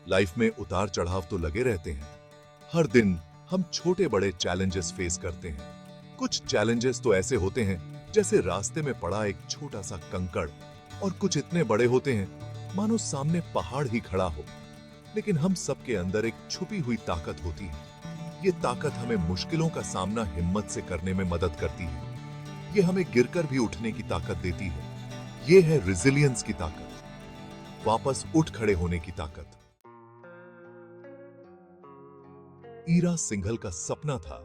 Life में उतार चढ़ाव तो लगे रहते हैं। हर दिन हम छोटे बड़े चैलेंजेस फेस करते हैं। कुछ चैलेंजेस तो ऐसे होते हैं जैसे रास्ते में पड़ा एक छोटा सा कंकड़, और कुछ इतने बड़े होते हैं मानो सामने पहाड़ ही खड़ा हो। लेकिन हम सबके अंदर एक छुपी हुई ताकत होती है। ये ताकत हमें मुश्किलों का सामना हिम्मत से करने में मदद करती है। ये हमें गिरकर भी उठने की ताकत देती है। ये है रेजिलियंस की ताकत, वापस उठ खड़े होने की ताकत। ईरा सिंघल का सपना था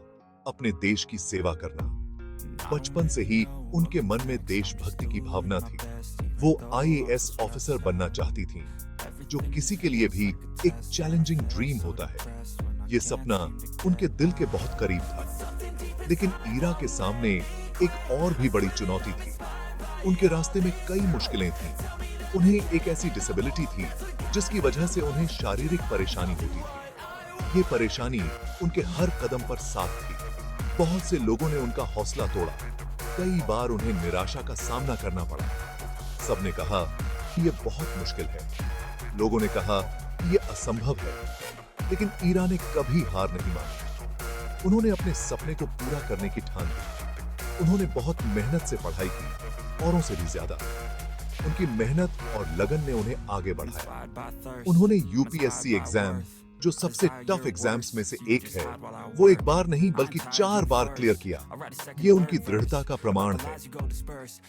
अपने देश की सेवा करना। बचपन से ही उनके मन में देशभक्ति की भावना थी। वो आईएएस ऑफिसर बनना चाहती थीं, जो किसी के लिए भी एक चैलेंजिंग ड्रीम होता है। ये सपना उनके दिल के बहुत करीब था। लेकिन ईरा के सामने एक और भी बड़ी चुनौती थी। उनके रास्ते में कई मुश्किलें थीं। उन्हें एक ऐसी डिसेबिलिटी थी जिसकी वजह से उन्हें शारीरिक परेशानी होती थी। ये परेशानी उनके हर कदम पर साथ थी। बहुत से लोगों ने उनका हौसला तोड़ा। कई बार उन्हें निराशा का सामना करना पड़ा। सबने कहा कि ये बहुत मुश्किल है। लोगों ने कहा कि ये असंभव है। लेकिन ईरा ने कभी हार नहीं मानी। उन्होंने अपने सपने को पूरा करने की ठान ली। उन्होंने बहुत मेहनत से पढ़ाई की, औरों से भी ज्यादा। उनकी मेहनत और लगन ने उन्हें आगे बढ़ाया। उन्होंने यूपीएससी एग्जाम, जो सबसे टफ एग्जाम्स में से एक है, वो एक बार नहीं बल्कि 4 बार क्लियर किया। ये उनकी दृढ़ता का प्रमाण है।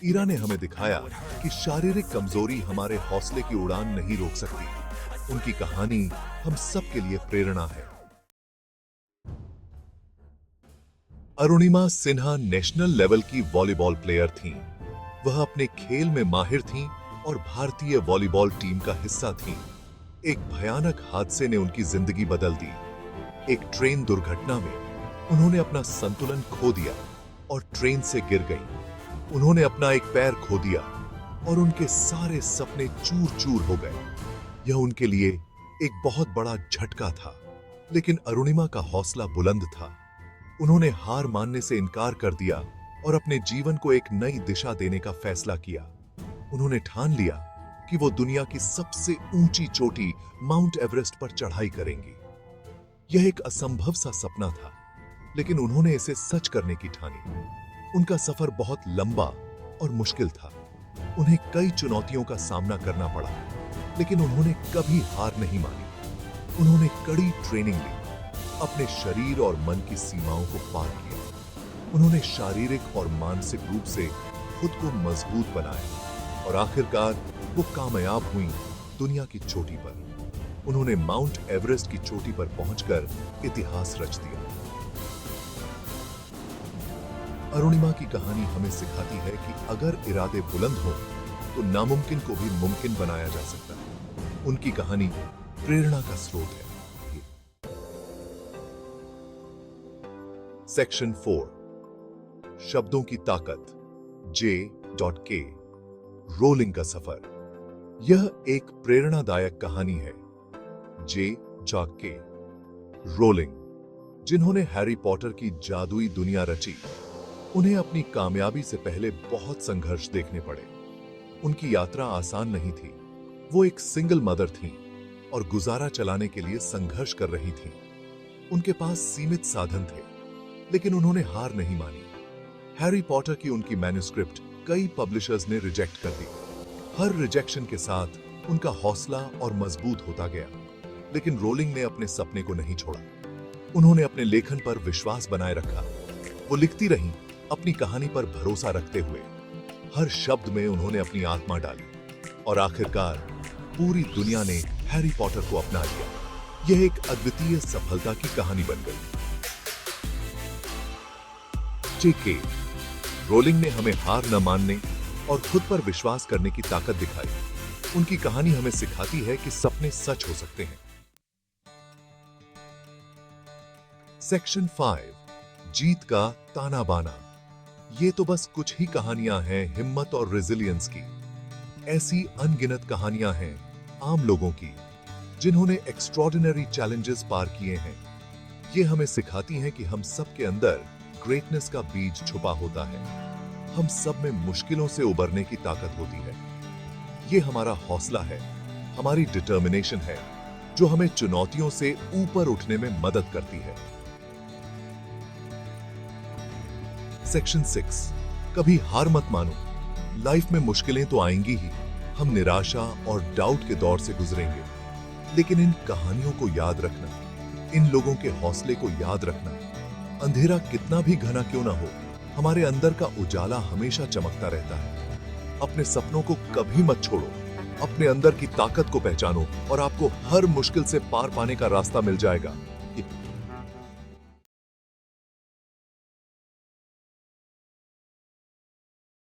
ईरा ने हमें दिखाया कि शारीरिक कमजोरी हमारे हौसले की उड़ान नहीं रोक सकती। उनकी कहानी हम सब के लिए प्रेरणा है। अरुणिमा सिन्हा नेशनल लेवल की वॉलीबॉल प्लेयर थीं। वह अपने खेल में माहिर थीं और भारतीय वॉलीबॉल टीम का हिस्सा थीं। एक भयानक हादसे ने उनकी जिंदगी बदल दी। एक ट्रेन दुर्घटना में उन्होंने अपना संतुलन खो दिया और ट्रेन से गिर गईं। उन्होंने अपना एक पैर खो दिया और उनके सारे सपने चूर-चूर हो गए। यह उनके लिए एक बहुत बड़ा झटका था। लेकिन अरुणिमा का हौसला बुलंद था। उन्होंने हार मानने से इनकार कर दिया और अपने जीवन को एक नई दिशा देने का फैसला किया। उन्होंने ठान लिया कि वो दुनिया की सबसे ऊंची चोटी माउंट एवरेस्ट पर चढ़ाई करेंगी। यह एक असंभव सा सपना था, लेकिन उन्होंने इसे सच करने की ठानी। उनका सफर बहुत लंबा और मुश्किल था। उन्हें कई चुनौतियों का सामना करना पड़ा, लेकिन उन्होंने कभी हार नहीं मानी। उन्होंने कड़ी ट्रेनिंग ली, अपने शरीर और मन की सीमाओं को पार किया। उन्होंने शारीरिक और मानसिक रूप से खुद को मजबूत बनाया और आखिरकार वो कामयाब हुई दुनिया की चोटी पर। उन्होंने माउंट एवरेस्ट की चोटी पर पहुंचकर इतिहास रच दिया। अरुणिमा की कहानी हमें सिखाती है कि अगर इरादे बुलंद हो तो नामुमकिन को भी मुमकिन बनाया जा सकता है। उनकी कहानी प्रेरणा का स्रोत है। सेक्शन 4, शब्दों की ताकत। J.K. रोलिंग का सफर। यह एक प्रेरणादायक कहानी है। J.K. रोलिंग, जिन्होंने हैरी पॉटर की जादुई दुनिया रची, उन्हें अपनी कामयाबी से पहले बहुत संघर्ष देखने पड़े। उनकी यात्रा आसान नहीं थी। वो एक सिंगल मदर थीं और गुजारा चलाने के लिए संघर्ष कर रही थीं। उनके पास सीमित साधन थे, लेकिन उन्होंने हार नहीं मानी। हैरी पॉटर की उनकी मैन्युस्क्रिप्ट कई पब्लिशर्स ने रिजेक्ट कर दी। हर रिजेक्शन के साथ उनका हौसला और मजबूत होता गया। लेकिन रोलिंग ने अपने सपने को नहीं छोड़ा। उन्होंने अपने लेखन पर विश्वास बनाए रखा। वो लिखती रहीं, अपनी कहानी पर भरोसा रखते हुए। हर शब्द में उन्होंने अपनी आत्मा डाली और आखिरकार पूरी दुनिया ने हैरी पॉटर को अपना लिया। यह एक अद्वितीय सफलता की कहानी बन गई। J.K. रोलिंग ने हमें हार न मानने और खुद पर विश्वास करने की ताकत दिखाई। उनकी कहानी हमें सिखाती है कि सपने सच हो सकते हैं। सेक्शन 5, जीत का ताना बाना। ये तो बस कुछ ही कहानियां हैं हिम्मत और रेजिलियंस की। ऐसी अनगिनत कहानियां हैं आम लोगों की, जिन्होंने एक्स्ट्रॉर्डिनरी चैलेंजेस पार किए हैं। ये हमें सिखाती हैं कि हम सब के अंदर ग्रेटनेस का बीज छुपा होता है। हम सब में मुश्किलों से उबरने की ताकत होती है। ये हमारा हौसला है, हमारी डिटर्मिनेशन है जो हमें चुनौतियों से ऊपर उठने में मदद करती है। सेक्शन 6, कभी हार मत मानो। लाइफ में मुश्किलें तो आएंगी ही, हम निराशा और डाउट के दौर से गुजरेंगे, लेकिन इन कहानियों को याद रखना, इन लोगों के हौसले को याद रखना। अंधेरा कितना भी घना क्यों ना हो, हमारे अंदर का उजाला हमेशा चमकता रहता है। अपने सपनों को कभी मत छोड़ो, अपने अंदर की ताकत को पहचानो और आपको हर मुश्किल से पार पाने का रास्ता मिल जाएगा।